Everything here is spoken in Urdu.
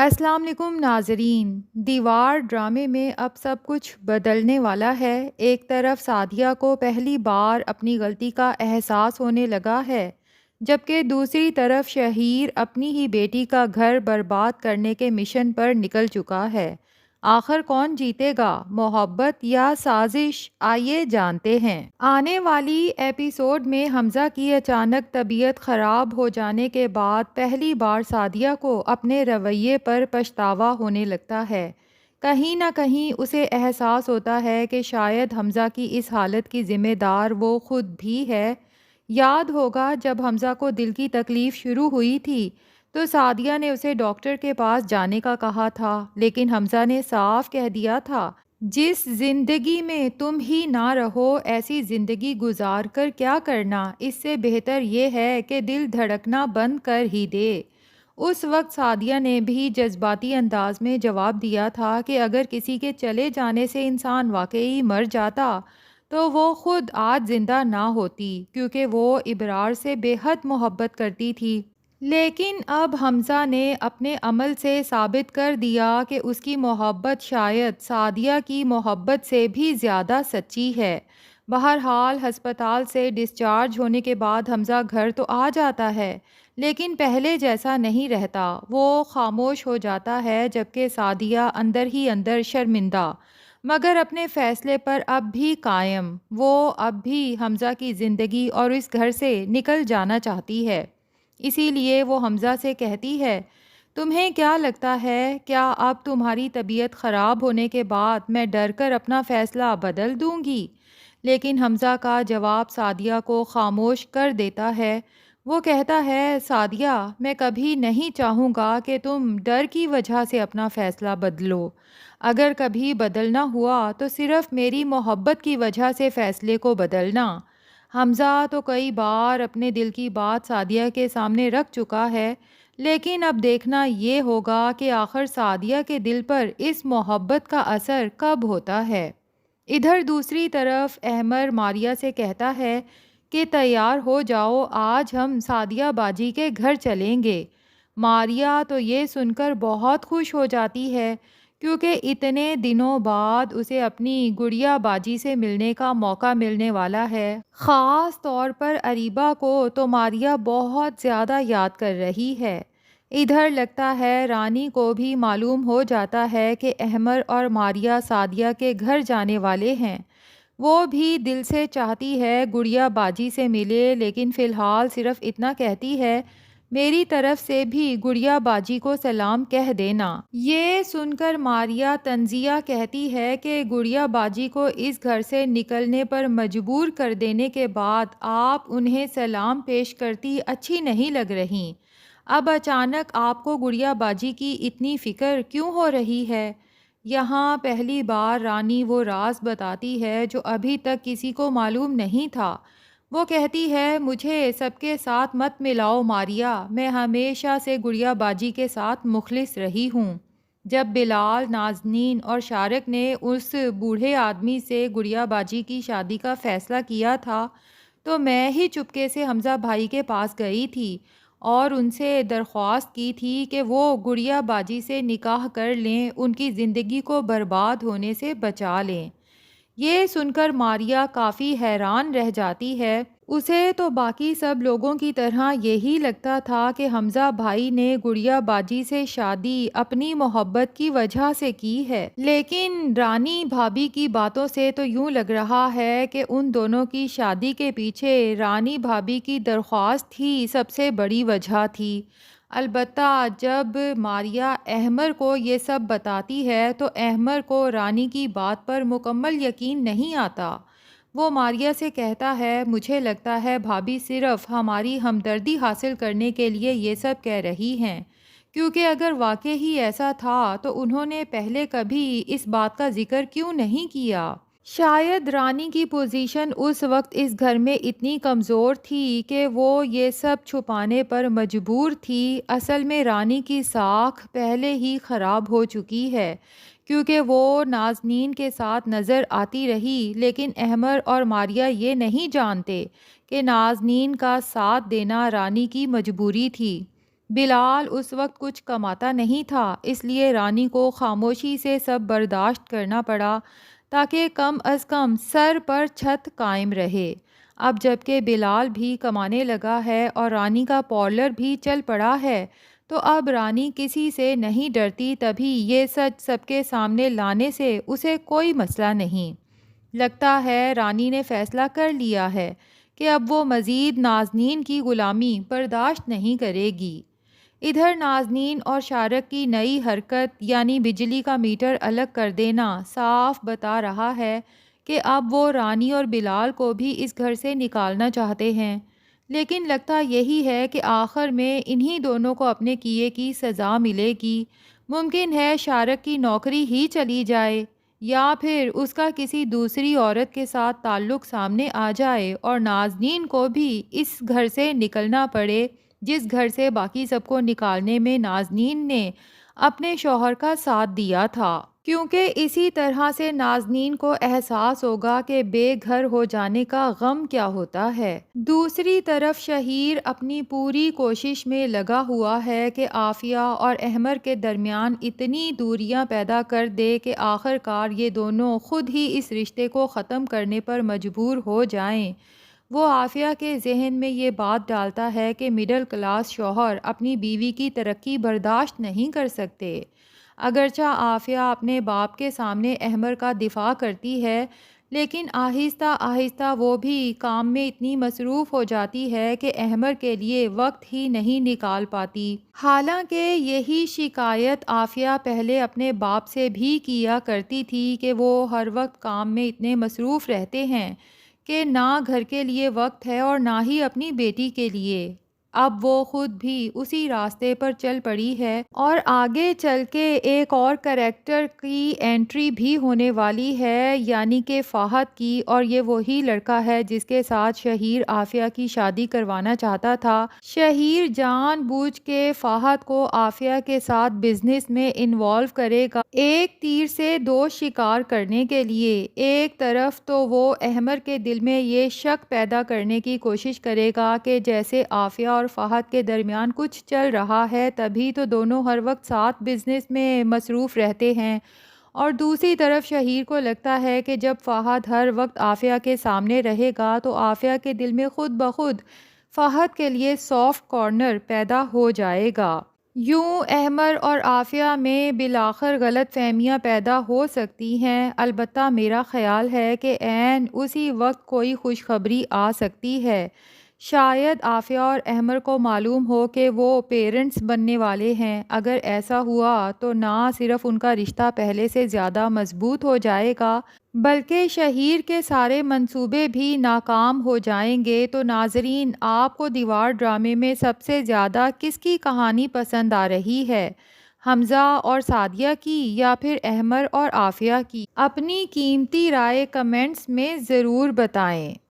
السلام علیکم ناظرین۔ دیوار ڈرامے میں اب سب کچھ بدلنے والا ہے۔ ایک طرف سعدیہ کو پہلی بار اپنی غلطی کا احساس ہونے لگا ہے، جبکہ دوسری طرف شہیر اپنی ہی بیٹی کا گھر برباد کرنے کے مشن پر نکل چکا ہے۔ آخر کون جیتے گا، محبت یا سازش؟ آئیے جانتے ہیں۔ آنے والی ایپیسوڈ میں حمزہ کی اچانک طبیعت خراب ہو جانے کے بعد پہلی بار سعدیہ کو اپنے رویے پر پچھتاوا ہونے لگتا ہے۔ کہیں نہ کہیں اسے احساس ہوتا ہے کہ شاید حمزہ کی اس حالت کی ذمہ دار وہ خود بھی ہے۔ یاد ہوگا جب حمزہ کو دل کی تکلیف شروع ہوئی تھی تو سعدیہ نے اسے ڈاکٹر کے پاس جانے کا کہا تھا، لیکن حمزہ نے صاف کہہ دیا تھا، جس زندگی میں تم ہی نہ رہو ایسی زندگی گزار کر کیا کرنا، اس سے بہتر یہ ہے کہ دل دھڑکنا بند کر ہی دے۔ اس وقت سعدیہ نے بھی جذباتی انداز میں جواب دیا تھا کہ اگر کسی کے چلے جانے سے انسان واقعی مر جاتا تو وہ خود آج زندہ نہ ہوتی، کیونکہ وہ ابرار سے بے حد محبت کرتی تھی۔ لیکن اب حمزہ نے اپنے عمل سے ثابت کر دیا کہ اس کی محبت شاید سعدیہ کی محبت سے بھی زیادہ سچی ہے۔ بہرحال ہسپتال سے ڈسچارج ہونے کے بعد حمزہ گھر تو آ جاتا ہے، لیکن پہلے جیسا نہیں رہتا۔ وہ خاموش ہو جاتا ہے، جبکہ سعدیہ اندر ہی اندر شرمندہ مگر اپنے فیصلے پر اب بھی قائم۔ وہ اب بھی حمزہ کی زندگی اور اس گھر سے نکل جانا چاہتی ہے۔ اسی لیے وہ حمزہ سے کہتی ہے، تمہیں کیا لگتا ہے کیا اب تمہاری طبیعت خراب ہونے کے بعد میں ڈر کر اپنا فیصلہ بدل دوں گی؟ لیکن حمزہ کا جواب سعدیہ کو خاموش کر دیتا ہے۔ وہ کہتا ہے، سعدیہ، میں کبھی نہیں چاہوں گا کہ تم ڈر کی وجہ سے اپنا فیصلہ بدلو۔ اگر کبھی بدلنا ہوا تو صرف میری محبت کی وجہ سے فیصلے کو بدلنا۔ حمزہ تو کئی بار اپنے دل کی بات سعدیہ کے سامنے رکھ چکا ہے، لیکن اب دیکھنا یہ ہوگا کہ آخر سعدیہ کے دل پر اس محبت کا اثر کب ہوتا ہے۔ ادھر دوسری طرف احمر ماریہ سے کہتا ہے کہ تیار ہو جاؤ، آج ہم سعدیہ باجی کے گھر چلیں گے۔ ماریہ تو یہ سن کر بہت خوش ہو جاتی ہے، کیونکہ اتنے دنوں بعد اسے اپنی گڑیا باجی سے ملنے کا موقع ملنے والا ہے۔ خاص طور پر اریبہ کو تو ماریہ بہت زیادہ یاد کر رہی ہے۔ ادھر لگتا ہے رانی کو بھی معلوم ہو جاتا ہے کہ احمر اور ماریہ سعدیہ کے گھر جانے والے ہیں۔ وہ بھی دل سے چاہتی ہے گڑیا باجی سے ملے، لیکن فی الحال صرف اتنا کہتی ہے، میری طرف سے بھی گڑیا باجی کو سلام کہہ دینا۔ یہ سن کر ماریہ طنزیہ کہتی ہے کہ گڑیا باجی کو اس گھر سے نکلنے پر مجبور کر دینے کے بعد آپ انہیں سلام پیش کرتی اچھی نہیں لگ رہی۔ اب اچانک آپ کو گڑیا باجی کی اتنی فکر کیوں ہو رہی ہے؟ یہاں پہلی بار رانی وہ راز بتاتی ہے جو ابھی تک کسی کو معلوم نہیں تھا۔ وہ کہتی ہے، مجھے سب کے ساتھ مت ملاؤ ماریہ، میں ہمیشہ سے گڑیا باجی کے ساتھ مخلص رہی ہوں۔ جب بلال، نازنین اور شارق نے اس بوڑھے آدمی سے گڑیا باجی کی شادی کا فیصلہ کیا تھا تو میں ہی چپکے سے حمزہ بھائی کے پاس گئی تھی اور ان سے درخواست کی تھی کہ وہ گڑیا باجی سے نکاح کر لیں، ان کی زندگی کو برباد ہونے سے بچا لیں۔ یہ سن کر ماریہ کافی حیران رہ جاتی ہے۔ اسے تو باقی سب لوگوں کی طرح یہی لگتا تھا کہ حمزہ بھائی نے گڑیا باجی سے شادی اپنی محبت کی وجہ سے کی ہے، لیکن رانی بھابھی کی باتوں سے تو یوں لگ رہا ہے کہ ان دونوں کی شادی کے پیچھے رانی بھابھی کی درخواست ہی سب سے بڑی وجہ تھی۔ البتہ جب ماریہ احمر کو یہ سب بتاتی ہے تو احمر کو رانی کی بات پر مکمل یقین نہیں آتا۔ وہ ماریہ سے کہتا ہے، مجھے لگتا ہے بھابھی صرف ہماری ہمدردی حاصل کرنے کے لیے یہ سب کہہ رہی ہیں، کیونکہ اگر واقعی ہی ایسا تھا تو انہوں نے پہلے کبھی اس بات کا ذکر کیوں نہیں کیا؟ شاید رانی کی پوزیشن اس وقت اس گھر میں اتنی کمزور تھی کہ وہ یہ سب چھپانے پر مجبور تھی۔ اصل میں رانی کی ساکھ پہلے ہی خراب ہو چکی ہے، کیونکہ وہ نازنین کے ساتھ نظر آتی رہی، لیکن احمر اور ماریہ یہ نہیں جانتے کہ نازنین کا ساتھ دینا رانی کی مجبوری تھی۔ بلال اس وقت کچھ کماتا نہیں تھا، اس لیے رانی کو خاموشی سے سب برداشت کرنا پڑا تاکہ کم از کم سر پر چھت قائم رہے۔ اب جب کہ بلال بھی کمانے لگا ہے اور رانی کا پارلر بھی چل پڑا ہے، تو اب رانی کسی سے نہیں ڈرتی، تبھی یہ سچ سب کے سامنے لانے سے اسے کوئی مسئلہ نہیں۔ لگتا ہے رانی نے فیصلہ کر لیا ہے کہ اب وہ مزید نازنین کی غلامی برداشت نہیں کرے گی۔ ادھر نازنین اور شارق کی نئی حرکت یعنی بجلی کا میٹر الگ کر دینا صاف بتا رہا ہے کہ اب وہ رانی اور بلال کو بھی اس گھر سے نکالنا چاہتے ہیں، لیکن لگتا یہی ہے کہ آخر میں انہی دونوں کو اپنے کیے کی سزا ملے گی۔ ممکن ہے شارق کی نوکری ہی چلی جائے یا پھر اس کا کسی دوسری عورت کے ساتھ تعلق سامنے آ جائے اور نازنین کو بھی اس گھر سے نکلنا پڑے جس گھر سے باقی سب کو نکالنے میں نازنین نے اپنے شوہر کا ساتھ دیا تھا، کیونکہ اسی طرح سے نازنین کو احساس ہوگا کہ بے گھر ہو جانے کا غم کیا ہوتا ہے۔ دوسری طرف شہیر اپنی پوری کوشش میں لگا ہوا ہے کہ عافیہ اور احمر کے درمیان اتنی دوریاں پیدا کر دے کہ آخر کار یہ دونوں خود ہی اس رشتے کو ختم کرنے پر مجبور ہو جائیں۔ وہ عافیہ کے ذہن میں یہ بات ڈالتا ہے کہ مڈل کلاس شوہر اپنی بیوی کی ترقی برداشت نہیں کر سکتے۔ اگرچہ عافیہ اپنے باپ کے سامنے احمر کا دفاع کرتی ہے، لیکن آہستہ آہستہ وہ بھی کام میں اتنی مصروف ہو جاتی ہے کہ احمر کے لیے وقت ہی نہیں نکال پاتی۔ حالانکہ یہی شکایت عافیہ پہلے اپنے باپ سے بھی کیا کرتی تھی کہ وہ ہر وقت کام میں اتنے مصروف رہتے ہیں کہ نہ گھر کے لیے وقت ہے اور نہ ہی اپنی بیٹی کے لیے۔ اب وہ خود بھی اسی راستے پر چل پڑی ہے اور آگے چل کے ایک اور کریکٹر کی انٹری بھی ہونے والی ہے، یعنی کہ فہد کی، اور یہ وہی لڑکا ہے جس کے ساتھ شہیر عافیہ کی شادی کروانا چاہتا تھا۔ شہیر جان بوجھ کے فہد کو عافیہ کے ساتھ بزنس میں انوالو کرے گا، ایک تیر سے دو شکار کرنے کے لیے۔ ایک طرف تو وہ احمر کے دل میں یہ شک پیدا کرنے کی کوشش کرے گا کہ جیسے عافیہ اور فہد کے درمیان کچھ چل رہا ہے، تبھی تو دونوں ہر وقت ساتھ بزنس میں مصروف رہتے ہیں، اور دوسری طرف شہیر کو لگتا ہے کہ جب فہد ہر وقت عافیہ کے سامنے رہے گا تو عافیہ کے دل میں خود بخود فہد کے لیے سافٹ کارنر پیدا ہو جائے گا۔ یوں احمر اور عافیہ میں بالآخر غلط فہمیاں پیدا ہو سکتی ہیں۔ البتہ میرا خیال ہے کہ عین اسی وقت کوئی خوشخبری آ سکتی ہے۔ شاید عافیہ اور احمر کو معلوم ہو کہ وہ پیرنٹس بننے والے ہیں۔ اگر ایسا ہوا تو نہ صرف ان کا رشتہ پہلے سے زیادہ مضبوط ہو جائے گا، بلکہ شہیر کے سارے منصوبے بھی ناکام ہو جائیں گے۔ تو ناظرین، آپ کو دیوار ڈرامے میں سب سے زیادہ کس کی کہانی پسند آ رہی ہے؟ حمزہ اور سعدیہ کی یا پھر احمر اور عافیہ کی؟ اپنی قیمتی رائے کمنٹس میں ضرور بتائیں۔